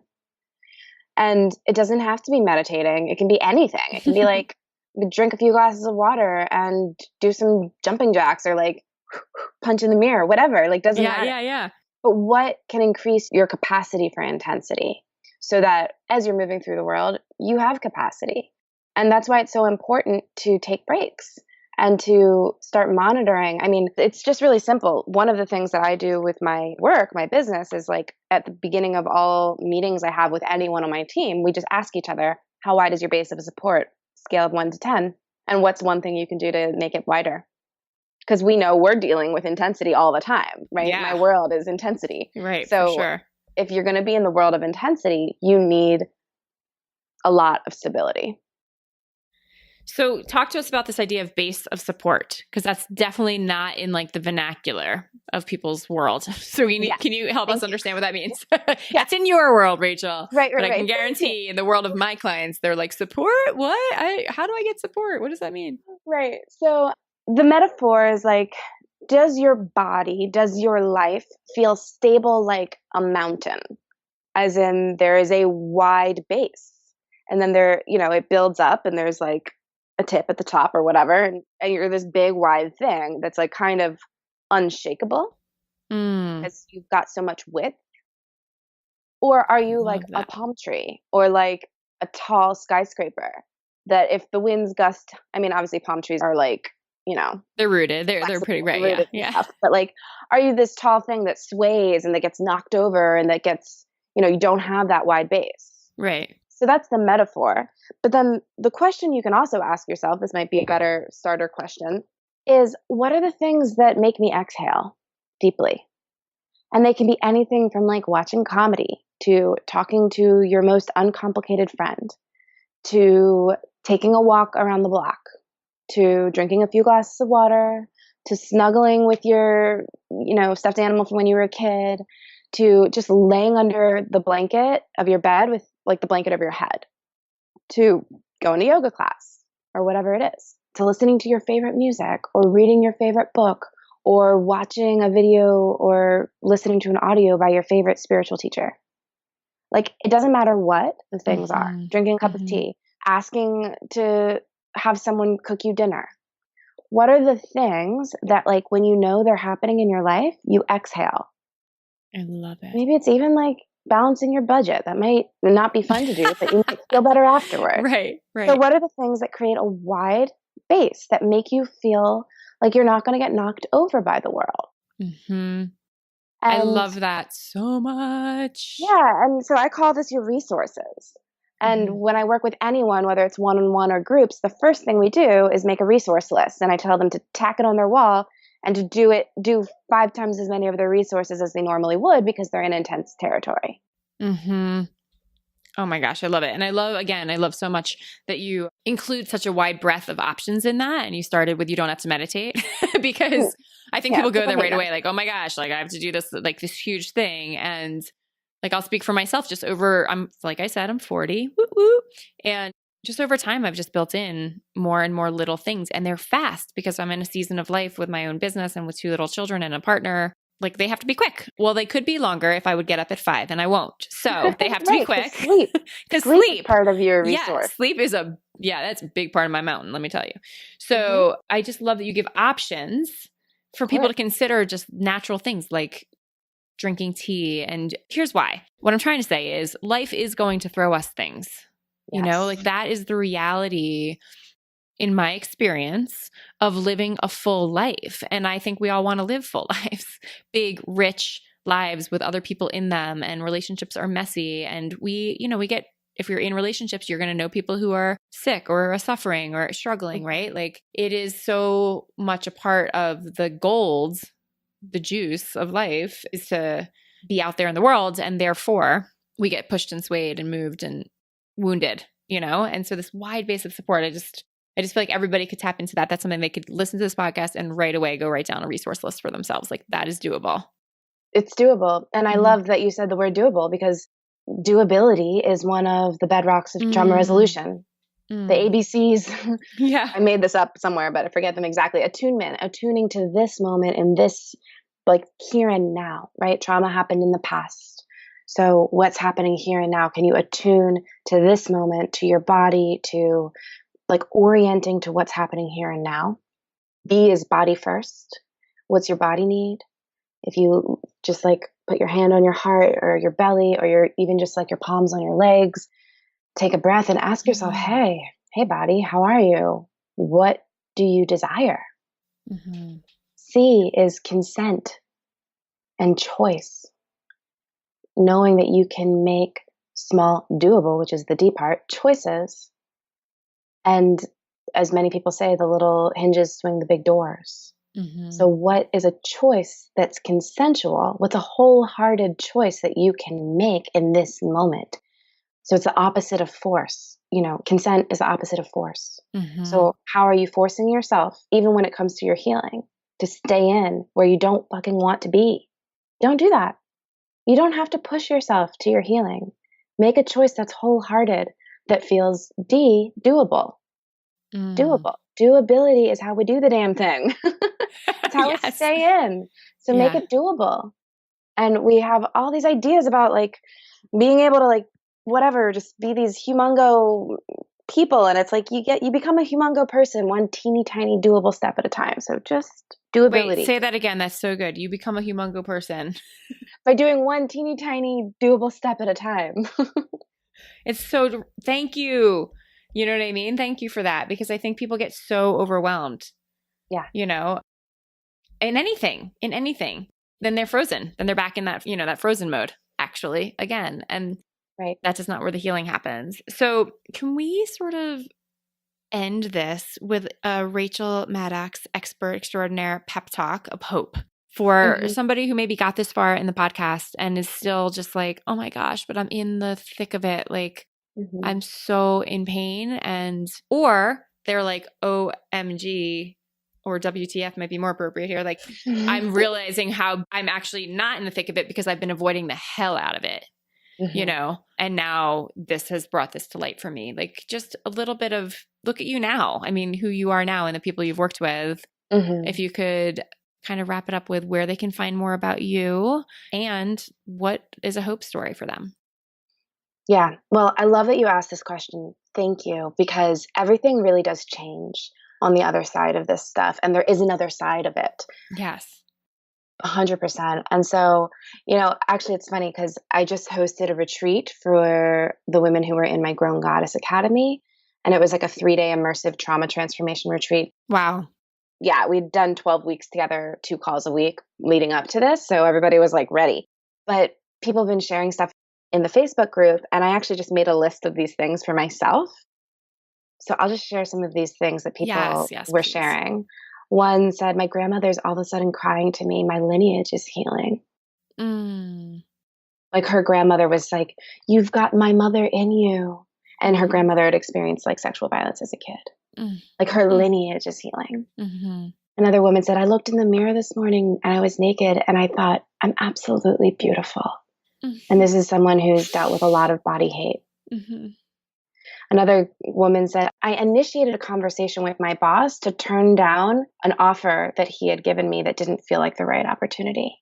And it doesn't have to be meditating. It can be anything. It can be like drink a few glasses of water and do some jumping jacks or like punch in the mirror, whatever. Like doesn't matter. Yeah. But what can increase your capacity for intensity so that as you're moving through the world, you have capacity. And that's why it's so important to take breaks and to start monitoring. I mean, it's just really simple. One of the things that I do with my work, my business, is like at the beginning of all meetings I have with anyone on my team, we just ask each other, how wide is your base of support? Scale of 1 to 10. And what's one thing you can do to make it wider? Because we know we're dealing with intensity all the time, right? Yeah. My world is intensity. Right, So for sure. If you're going to be in the world of intensity, you need a lot of stability. So talk to us about this idea of base of support, because that's definitely not in like the vernacular of people's world. So can you help us understand what that means? That's in your world, Rachel. Right. But I can guarantee in the world of my clients, they're like, support? What? How do I get support? What does that mean? Right. So the metaphor is like, does your body, does your life feel stable like a mountain? As in there is a wide base. And then there, it builds up and there's like a tip at the top or whatever. And you're this big wide thing that's like kind of unshakable because you've got so much width. Or are you like a palm tree or like a tall skyscraper that if the winds gust, I mean, obviously palm trees are like, they're rooted. They're pretty right. Yeah. But like, are you this tall thing that sways and that gets knocked over and that gets, you don't have that wide base. Right. So that's the metaphor. But then the question you can also ask yourself, this might be a better starter question, is what are the things that make me exhale deeply? And they can be anything from like watching comedy to talking to your most uncomplicated friend to taking a walk around the block to drinking a few glasses of water to snuggling with your, stuffed animal from when you were a kid to just laying under the blanket of your bed with like the blanket over your head, to going to yoga class or whatever it is, to listening to your favorite music or reading your favorite book or watching a video or listening to an audio by your favorite spiritual teacher. Like, it doesn't matter what the things are. Drinking a cup of tea, asking to have someone cook you dinner. What are the things that, like, when you know they're happening in your life, you exhale? I love it. Maybe it's even like balancing your budget. That might not be fun to do, but you might feel better afterward. Right. So what are the things that create a wide base that make you feel like you're not going to get knocked over by the world? I love that so much. Yeah. And so I call this your resources. And when I work with anyone, whether it's one-on-one or groups, the first thing we do is make a resource list. And I tell them to tack it on their wall and to do 5 times as many of their resources as they normally would because they're in intense territory. Oh my gosh, I love it. And I love so much that you include such a wide breadth of options in that. And you started with, you don't have to meditate because I think people go there right away. Like, oh my gosh, like I have to do this, like this huge thing. And like, I'll speak for myself like I said, I'm 40, and just over time, I've just built in more and more little things, and they're fast because I'm in a season of life with my own business and with 2 little children and a partner. Like, they have to be quick. Well, they could be longer if I would get up at 5, and I won't. So they have to be quick. Because sleep is part of your resource. Yeah, sleep is that's a big part of my mountain, let me tell you. So I just love that you give options for people to consider, just natural things like drinking tea. And here's why. What I'm trying to say is life is going to throw us things. Like that is the reality in my experience of living a full life. And I think we all want to live full lives, big, rich lives with other people in them, and relationships are messy. And we get, if you're in relationships, you're going to know people who are sick or suffering or struggling, right? Like it is so much a part of the gold, the juice of life is to be out there in the world. And therefore we get pushed and swayed and moved and wounded, And so this wide base of support, I just feel like everybody could tap into that. That's something they could listen to this podcast and right away go write down a resource list for themselves. Like that is doable. It's doable. And I love that you said the word doable, because doability is one of the bedrocks of trauma resolution. The ABCs. Yeah. I made this up somewhere, but I forget them exactly. Attuning to this moment and this, like here and now, right? Trauma happened in the past. So what's happening here and now? Can you attune to this moment, to your body, to like orienting to what's happening here and now? B is body first. What's your body need? If you just like put your hand on your heart or your belly, or your even just like your palms on your legs, take a breath and ask yourself, hey body, how are you? What do you desire? C is consent and choice. Knowing that you can make small, doable, which is the D part, choices. And as many people say, the little hinges swing the big doors. So what is a choice that's consensual? What's a wholehearted choice that you can make in this moment? So it's the opposite of force. Consent is the opposite of force. So how are you forcing yourself, even when it comes to your healing, to stay in where you don't fucking want to be? Don't do that. You don't have to push yourself to your healing. Make a choice that's wholehearted, that feels doable. Doable. Doability is how we do the damn thing. It's how we stay in. So make it doable. And we have all these ideas about like being able to like whatever, just be these humongo people. And it's like you become a humongo person one teeny tiny doable step at a time. So just doability. Wait, say that again. That's so good. You become a humongo person. By doing one teeny tiny doable step at a time. It's so, thank you. You know what I mean? Thank you for that, because I think people get so overwhelmed. Yeah. In anything, then they're frozen. Then they're back in that, that frozen mode actually again. And that's just not where the healing happens. So can we sort of end this with a Rachael Maddox expert extraordinaire pep talk of hope for somebody who maybe got this far in the podcast and is still just like, oh my gosh, but I'm in the thick of it. Like I'm so in pain, or they're like, OMG, or WTF might be more appropriate here. Like I'm realizing how I'm actually not in the thick of it because I've been avoiding the hell out of it. And now this has brought this to light for me. Like just a little bit of look at you now. I mean, who you are now and the people you've worked with. If you could kind of wrap it up with where they can find more about you and what is a hope story for them. Yeah. Well, I love that you asked this question. Thank you. Because everything really does change on the other side of this stuff. And there is another side of it. Yes. 100%. And so, actually it's funny because I just hosted a retreat for the women who were in my Grown Goddess Academy. And it was like a 3-day immersive trauma transformation retreat. Wow. Yeah. We'd done 12 weeks together, 2 calls a week leading up to this. So everybody was like ready, but people have been sharing stuff in the Facebook group. And I actually just made a list of these things for myself. So I'll just share some of these things that people were sharing. One said, my grandmother's all of a sudden crying to me. My lineage is healing. Like her grandmother was like, you've got my mother in you. And her grandmother had experienced like sexual violence as a kid. Like her lineage is healing. Another woman said, I looked in the mirror this morning and I was naked and I thought, I'm absolutely beautiful. And this is someone who's dealt with a lot of body hate. Another woman said, I initiated a conversation with my boss to turn down an offer that he had given me that didn't feel like the right opportunity.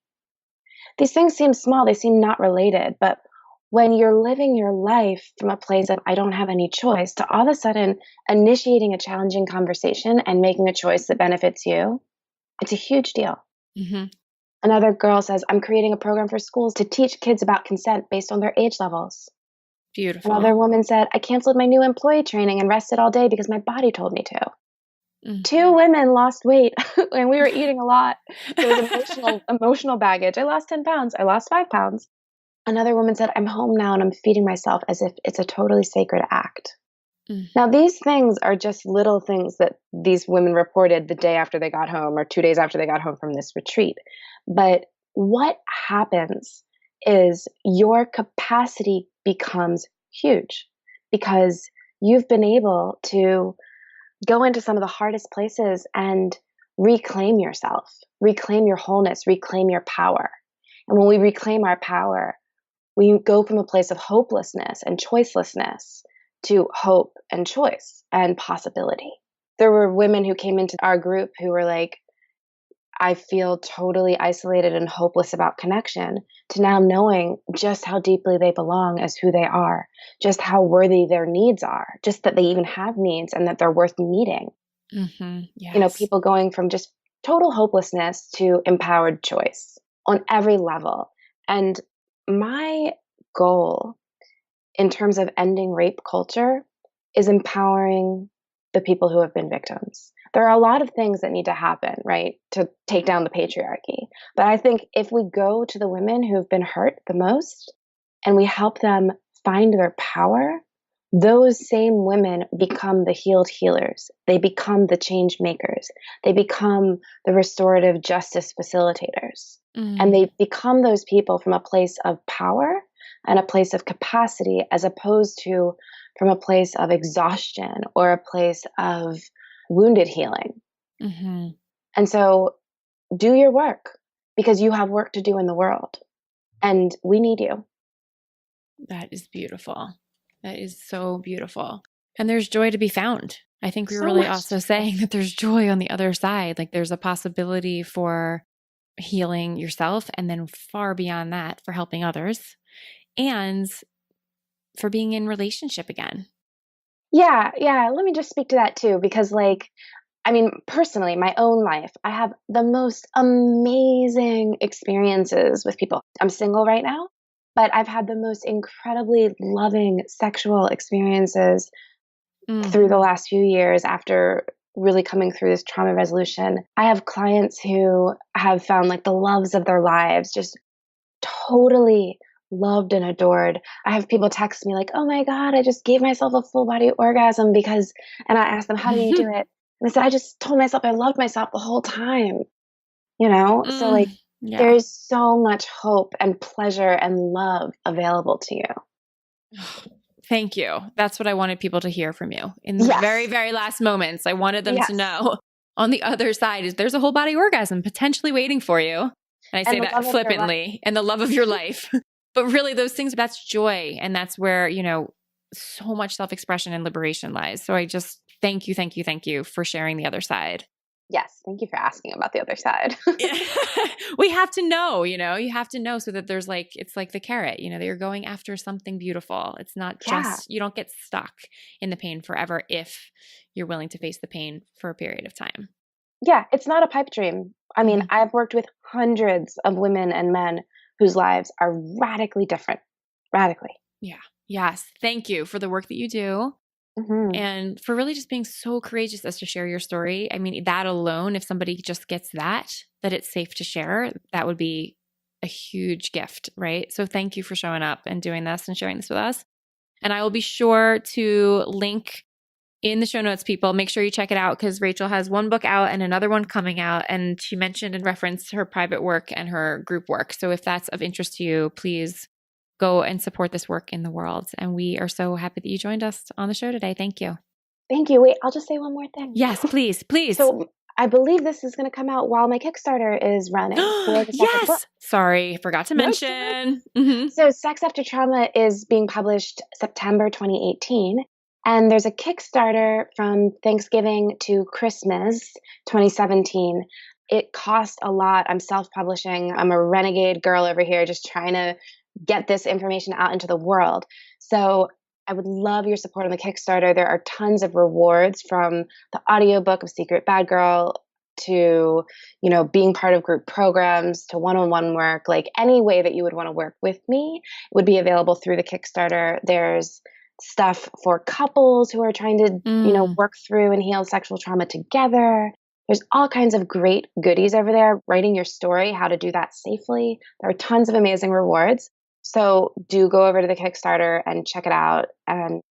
These things seem small, they seem not related, but when you're living your life from a place of I don't have any choice to all of a sudden initiating a challenging conversation and making a choice that benefits you, it's a huge deal. Another girl says, I'm creating a program for schools to teach kids about consent based on their age levels. Beautiful. Another woman said, I canceled my new employee training and rested all day because my body told me to. 2 women lost weight and we were eating a lot. It was emotional baggage. I lost 10 pounds. I lost 5 pounds. Another woman said, I'm home now and I'm feeding myself as if it's a totally sacred act. Mm. Now, these things are just little things that these women reported the day after they got home or 2 days after they got home from this retreat. But what happens is your capacity becomes huge because you've been able to go into some of the hardest places and reclaim yourself, reclaim your wholeness, reclaim your power. And when we reclaim our power, we go from a place of hopelessness and choicelessness to hope and choice and possibility. There were women who came into our group who were like, I feel totally isolated and hopeless about connection, to now knowing just how deeply they belong as who they are, just how worthy their needs are, just that they even have needs and that they're worth meeting. Yes. People going from just total hopelessness to empowered choice on every level. And my goal in terms of ending rape culture is empowering the people who have been victims. There are a lot of things that need to happen, right, to take down the patriarchy. But I think if we go to the women who have been hurt the most and we help them find their power, those same women become the healed healers. They become the change makers. They become the restorative justice facilitators. And Mm. they become those people from a place of power and a place of capacity, as opposed to from a place of exhaustion or a place of wounded healing. Mm-hmm. And so do your work because you have work to do in the world and we need you. That is beautiful. That is so beautiful. And there's joy to be found. I think we were So really much. also saying that there's joy on the other side. Like there's a possibility for healing yourself, and then far beyond that, for helping others and for being in relationship again. Yeah, yeah. Let me just speak to that too, because, personally, my own life, I have the most amazing experiences with people. I'm single right now, but I've had the most incredibly loving sexual experiences Mm. through the last few years after really coming through this trauma resolution. I have clients who have found like the loves of their lives, just totally loved and adored. I have people text me like, "Oh my god, I just gave myself a full body orgasm because," and I asked them, "How do you do it?" And they said, "I just told myself I loved myself the whole time." So like Yeah. there's so much hope and pleasure and love available to you. Thank you. That's what I wanted people to hear from you in the very, Yes. very last moments. I wanted them to Yes. know on the other side is there's a whole body orgasm potentially waiting for you. And I And say the that love of your life. flippantly, and the love of your life. But really, those things, that's joy. And that's where, so much self expression and liberation lies. So I just thank you, thank you, thank you for sharing the other side. Yes, thank you for asking about the other side. Yeah. We have to know, you have to know so that there's like, it's like the carrot, that you're going after something beautiful. It's not Yeah. just, you don't get stuck in the pain forever if you're willing to face the pain for a period of time. Yeah, it's not a pipe dream. I mean, Mhm. I've worked with hundreds of women and men whose lives are radically different. Radically. Yeah. Yes. Thank you for the work that you do Mhm. and for really just being so courageous as to share your story. I mean, that alone, if somebody just gets that it's safe to share, that would be a huge gift, right? So thank you for showing up and doing this and sharing this with us. And I will be sure to link in the show notes, people. Make sure you check it out because Rachael has one book out and another one coming out. And she mentioned and referenced her private work and her group work. So if that's of interest to you, please go and support this work in the world. And we are so happy that you joined us on the show today. Thank you. Thank you. Wait, I'll just say one more thing. Yes, please, please. So I believe this is going to come out while my Kickstarter is running for the second book. Yes. Sorry, forgot to No stress. mention. Mm-hmm. So Sex After Trauma is being published September 2018. And there's a Kickstarter from Thanksgiving to Christmas 2017. It cost a lot. I'm self-publishing. I'm a renegade girl over here just trying to get this information out into the world. So I would love your support on the Kickstarter. There are tons of rewards, from the audiobook of Secret Bad Girl to, being part of group programs, to one-on-one work. Like any way that you would want to work with me would be available through the Kickstarter. There's stuff for couples who are trying to, work through and heal sexual trauma together. There's all kinds of great goodies over there. Writing your story, how to do that safely. There are tons of amazing rewards. So do go over to the Kickstarter and check it out. And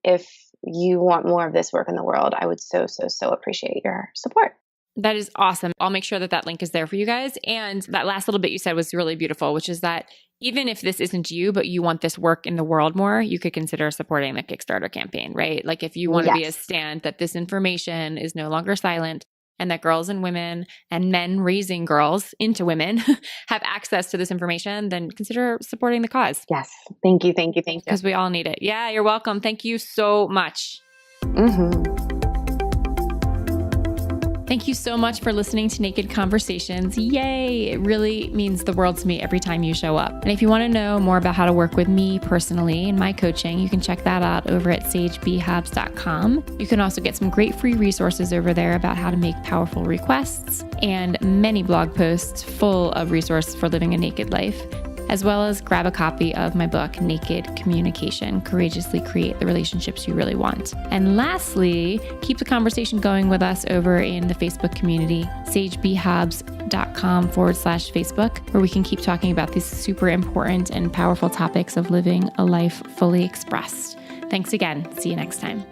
if you want more of this work in the world, I would so appreciate your support. That is awesome. I'll make sure that that link is there for you guys. And that last little bit you said was really beautiful, which is that even if this isn't you, but you want this work in the world more, you could consider supporting the Kickstarter campaign, right? Like if you want to be a stand that this information is no longer silent and that girls and women and men raising girls into women have access to this information, then consider supporting the cause. Yes. Thank you. Because we all need it. Yeah, you're welcome. Thank you so much. Thank you so much for listening to Naked Conversations. Yay! It really means the world to me every time you show up. And if you want to know more about how to work with me personally in my coaching, you can check that out over at sagebhabs.com. You can also get some great free resources over there about how to make powerful requests and many blog posts full of resources for living a naked life, as well as grab a copy of my book, Naked Communication, Courageously Create the Relationships You Really Want. And lastly, keep the conversation going with us over in the Facebook community, sagebhabs.com/Facebook, where we can keep talking about these super important and powerful topics of living a life fully expressed. Thanks again. See you next time.